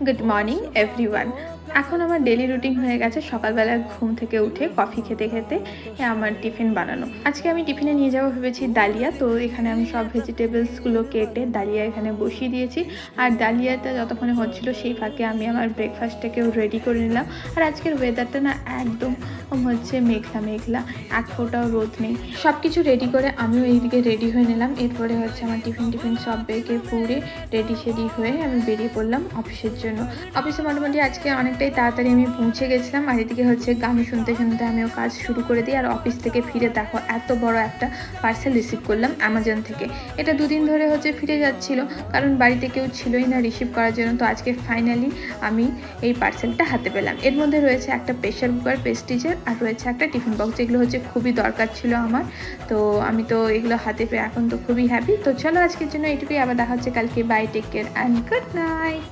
Good morning everyone. এখন আমার daily routine হয়ে গেছে সকালবেলা ঘুম থেকে উঠে কফি খেতে খেতে আমার টিফিন বানানো। আজকে আমি টিফিনে নিয়ে যাবো ভেবেছি ডালিয়া। তো এখানে আমি সব ভেজিটেবলসগুলো কেটে ডালিয়া এখানে বসিয়ে দিয়েছি। আর ডালিয়াটা যতক্ষণে হচ্ছিল সেই ফাঁকে আমি আমার ব্রেকফাস্টটাকেও রেডি করে নিলাম। আর আজকের ওয়েদারটা না একদম হচ্ছে মেঘলা মেঘলা, এক ফোঁটাও রোদ নেই। সব কিছু রেডি করে আমিও এইদিকে রেডি হয়ে নিলাম। এরপরে হচ্ছে আমার টিফিন সব বেগে পুড়ে রেডি শেডি হয়ে আমি বেরিয়ে পড়লাম অফিসের জন্য। অফিসে মোটামুটি আজকে অনেকটাই তাড়াতাড়ি আমি পৌঁছে গেছিলাম। আর এদিকে হচ্ছে গান শুনতে শুনতে আমিও কাজ শুরু করে দিই। আর অফিস থেকে ফিরে দেখো এত বড় একটা পার্সেল রিসিভ করলাম অ্যামাজন থেকে। এটা দুদিন ধরে হচ্ছে ফিরে যাচ্ছিল, কারণ বাড়িতে কেউ ছিলই না রিসিভ করার জন্য। তো আজকে ফাইনালি আমি এই পার্সেলটা হাতে পেলাম। এর মধ্যে রয়েছে একটা প্রেশার কুকার প্রেস্টিজের, আর রয়েছে একটা টিফিন বক্স, যেগুলো হচ্ছে খুবই দরকার ছিল আমার। তো আমি তো এগুলো হাতে পেয়ে এখন তো খুবই হ্যাপি। তো চলো আজকের জন্য এইটুকুই, আবার দেখা হচ্ছে কালকে। Bye, take care and good night.